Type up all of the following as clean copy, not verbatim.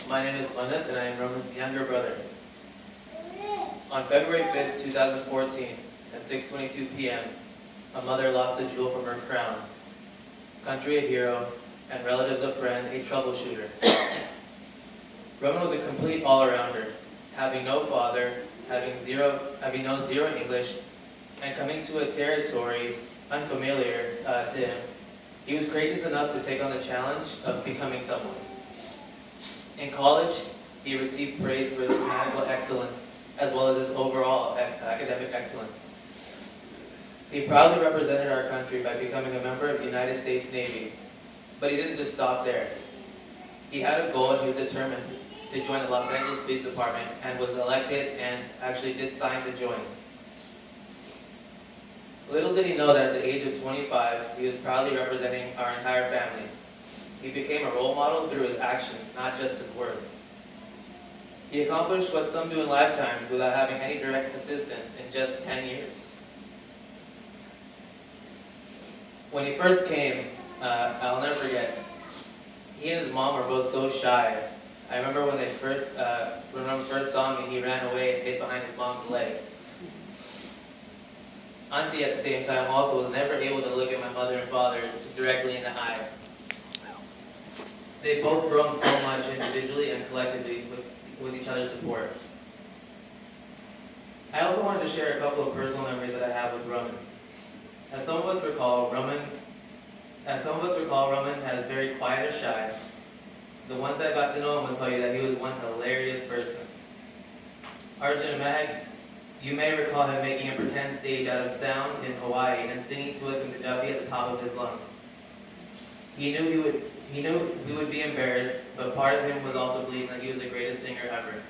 My name is Manat and I am Roman's younger brother. On February 5th, 2014, at 6:22 p.m., a mother lost a jewel from her crown. Country a hero, and relatives a friend, a troubleshooter. Roman was a complete all-arounder, having no father, having known zero English, and coming to a territory unfamiliar to him. He was courageous enough to take on the challenge of becoming someone. In college, he received praise for his mathematical excellence as well as his overall academic excellence. He proudly represented our country by becoming a member of the United States Navy, but he didn't just stop there. He had a goal and he was determined to join the Los Angeles Police Department and was elected and actually did sign to join. Little did he know that at the age of 25, he was proudly representing our entire family. He became a role model through his actions, not just his words. He accomplished what some do in lifetimes without having any direct assistance in just 10 years. When he first came, I'll never forget, he and his mom were both so shy. I remember when Roman first saw me, he ran away and hid behind his mom's leg. Auntie, at the same time, also was never able to look at my mother and father directly in the eye. They both grown so much individually and collectively with each other's support. I also wanted to share a couple of personal memories that I have with Roman. As some of us recall, Roman has very quiet or shy. The ones that got to know him will tell you that he was one hilarious person. Arjun and Mag, you may recall him making a pretend stage out of sound in Hawaii and singing to us in Punjabi at the top of his lungs. He knew we would be embarrassed, but part of him was also believing that he was the greatest singer ever.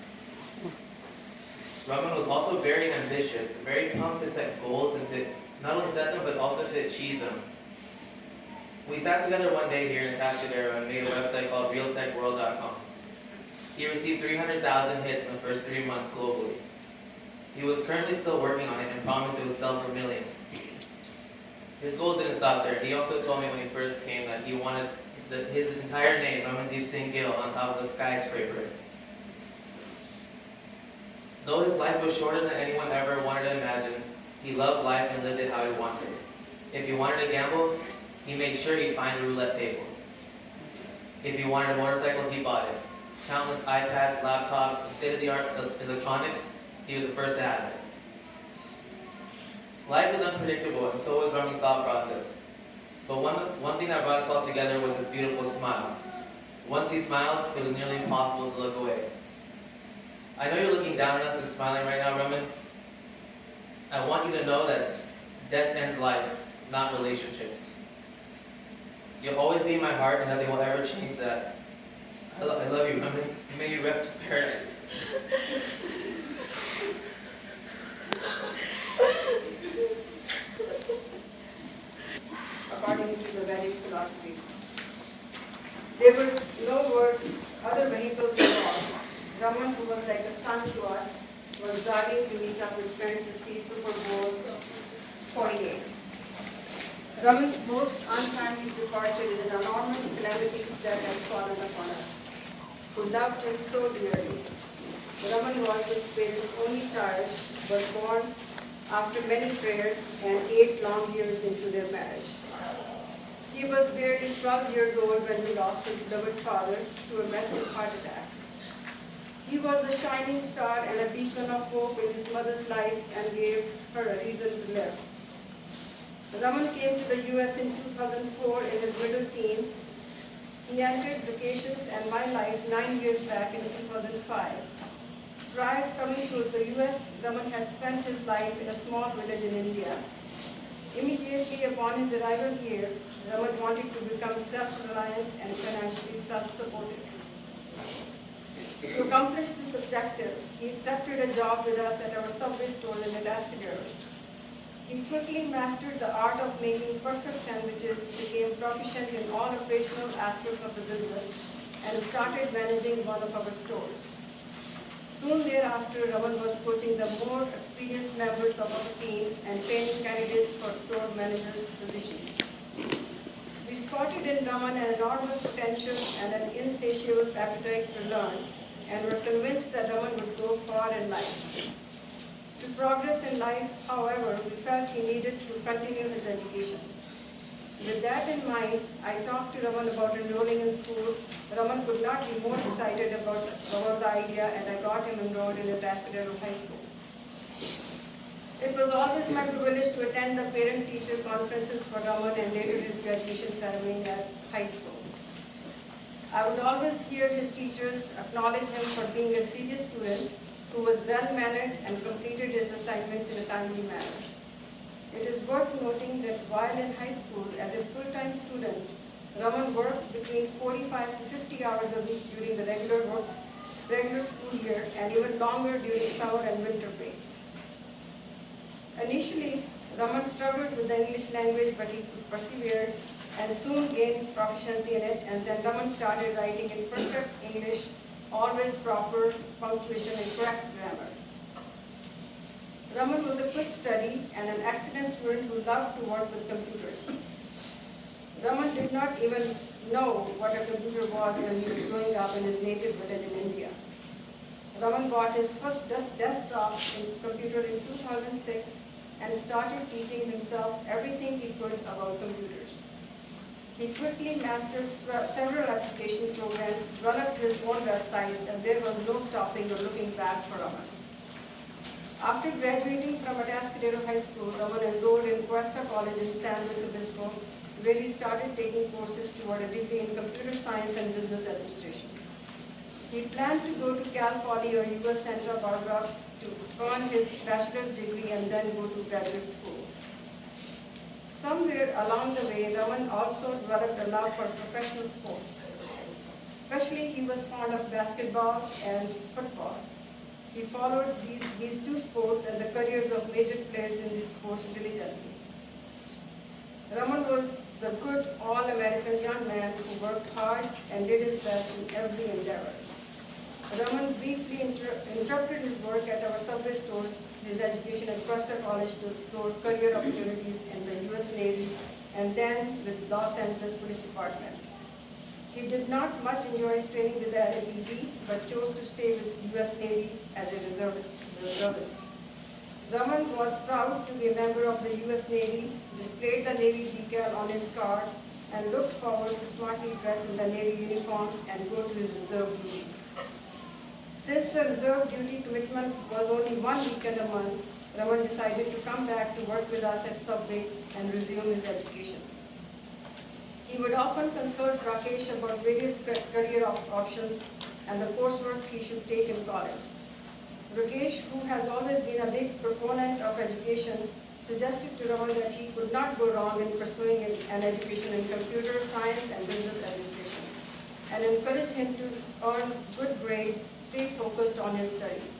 Raman was also very ambitious, very pumped to set goals and to not only set them, but also to achieve them. We sat together one day here in Tascadero and made a website called realtechworld.com. He received 300,000 hits in the first 3 months globally. He was currently still working on it and promised it would sell for millions. His goals didn't stop there. He also told me when he first came that he wanted his entire name, Ramandeep Singh-7, on top of a skyscraper. Though his life was shorter than anyone ever wanted to imagine, he loved life and lived it how he wanted. If he wanted to gamble, he made sure he'd find a roulette table. If he wanted a motorcycle, he bought it. Countless iPads, laptops, and state-of-the-art electronics, he was the first to have it. Life is unpredictable, and so was Raman's thought process. But one thing that brought us all together was his beautiful smile. Once he smiled, it was nearly impossible to look away. I know you're looking down at us and smiling right now, Raman. I want you to know that death ends life, not relationships. You'll always be in my heart, and nothing will ever change that. I love you, Raman. May you rest in paradise. According to the Vedic philosophy, there were no other vehicles involved. Raman, who was like a son to us, was driving to meet up with friends to see Super Bowl 48. Raman's most untimely departure is an enormous calamity that has fallen upon us, who loved him so dearly. Raman was his parents' only child, was born after many prayers and 8 long years into their marriage. He was barely 12 years old when he lost his beloved father to a massive heart attack. He was a shining star and a beacon of hope in his mother's life and gave her a reason to live. Raman came to the US in 2004 in his middle teens. He entered vocations and my life 9 years back in 2005. Prior to coming to the US, Raman had spent his life in a small village in India. Immediately upon his arrival here, Raman wanted to become self-reliant and financially self-supported. To accomplish this objective, he accepted a job with us at our Subway store in the Tascadero. He quickly mastered the art of making perfect sandwiches, became proficient in all operational aspects of the business, and started managing one of our stores. Soon thereafter, Raman was coaching the more experienced members of our team and training candidates for store managers' positions. We spotted in Raman an enormous potential and an insatiable appetite to learn, and were convinced that Raman would go far in life. To progress in life, however, we felt he needed to continue his education. With that in mind, I talked to Raman about enrolling in school. Raman could not be more excited about the idea, and I got him enrolled in Atascadero High School. It was always my privilege to attend the parent-teacher conferences for Raman and later his graduation ceremony at high school. I would always hear his teachers acknowledge him for being a serious student who was well-mannered and completed his assignments in a timely manner. It is worth noting that while in high school as a full-time student, Raman worked between 45 to 50 hours a week during the regular school year and even longer during summer and winter breaks. Initially, Raman struggled with the English language, but he persevered and soon gained proficiency in it, and then Raman started writing in perfect English, always proper punctuation and correct grammar. Raman was a quick study and an excellent student who loved to work with computers. Raman did not even know what a computer was when he was growing up in his native village in India. Raman bought his first desktop computer in 2006 and started teaching himself everything he could about computers. He quickly mastered several application programs, developed his own websites, and there was no stopping or looking back for Raman. After graduating from Atascadero High School, Raman enrolled in Cuesta College in San Luis Obispo, where he started taking courses toward a degree in computer science and business administration. He planned to go to Cal Poly or US Santa Barbara to earn his bachelor's degree and then go to graduate school. Somewhere along the way, Raman also developed a love for professional sports. Especially, he was fond of basketball and football. He followed these two sports and the careers of major players in these sports diligently. Raman was the good all-American young man who worked hard and did his best in every endeavor. Raman briefly interrupted his work at our subway stores, his education at Cuesta College to explore career opportunities in the U.S. Navy and then with Los Angeles Police Department. He did not much enjoy his training with the LAPD, but chose to stay with U.S. Navy as a reservist. Raman was proud to be a member of the U.S. Navy, displayed the Navy decal on his car, and looked forward to smartly dress in the Navy uniform and go to his reserve duty. Since the reserve duty commitment was only 1 weekend a month, Raman decided to come back to work with us at Subway and resume his education. He would often consult Rakesh about various career options and the coursework he should take in college. Rakesh, who has always been a big proponent of education, suggested to Raman that he could not go wrong in pursuing an education in computer science and business administration, and encouraged him to earn good grades, stay focused on his studies.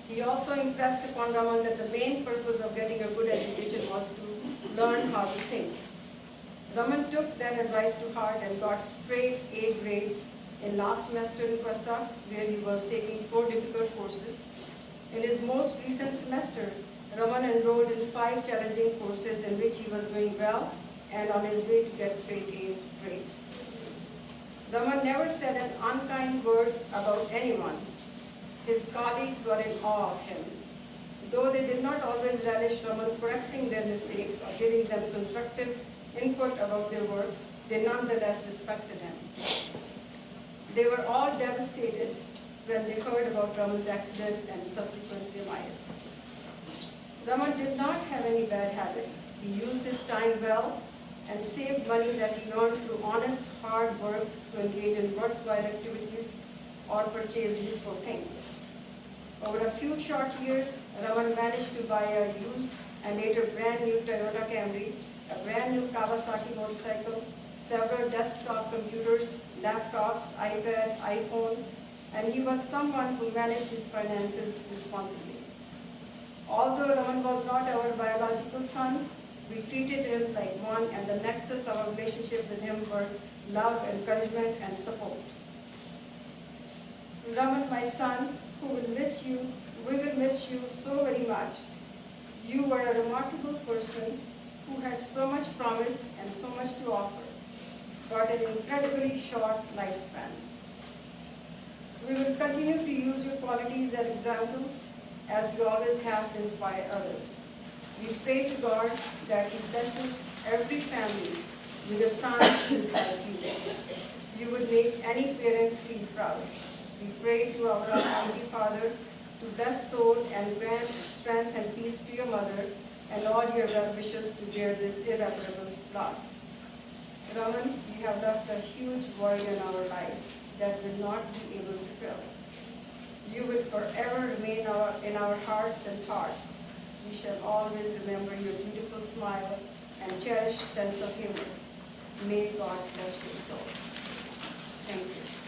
He also impressed upon Raman that the main purpose of getting a good education was to learn how to think. Raman took that advice to heart and got straight A grades in last semester in Cuesta, where he was taking 4 difficult courses. In his most recent semester, Raman enrolled in 5 challenging courses in which he was doing well and on his way to get straight A grades. Raman never said an unkind word about anyone. His colleagues were in awe of him. Though they did not always relish Raman correcting their mistakes or giving them constructive input about their work, they nonetheless respected him. They were all devastated when they heard about Raman's accident and subsequent demise. Raman did not have any bad habits. He used his time well and saved money that he earned through honest, hard work to engage in worthwhile activities or purchase useful things. Over a few short years, Raman managed to buy a used and later brand new Toyota Camry, a brand new Kawasaki motorcycle, several desktop computers, laptops, iPads, iPhones, and he was someone who managed his finances responsibly. Although Raman was not our biological son, we treated him like one, and the nexus of our relationship with him were love, encouragement, and support. Raman, my son, we will miss you so very much. You were a remarkable person who had so much promise and so much to offer. but an incredibly short lifespan. We will continue to use your qualities as examples, as we always have to inspire others. We pray to God that He blesses every family with a son who is like you. You would make any parent feel proud. We pray to our Almighty Father to bless soul and grant strength and peace to your mother and all your well-wishers to bear this irreparable loss. Raman, you have left a huge void in our lives that will not be able to fill. You will forever remain in our hearts and thoughts. We shall always remember your beautiful smile and cherished sense of humor. May God bless your soul. Thank you.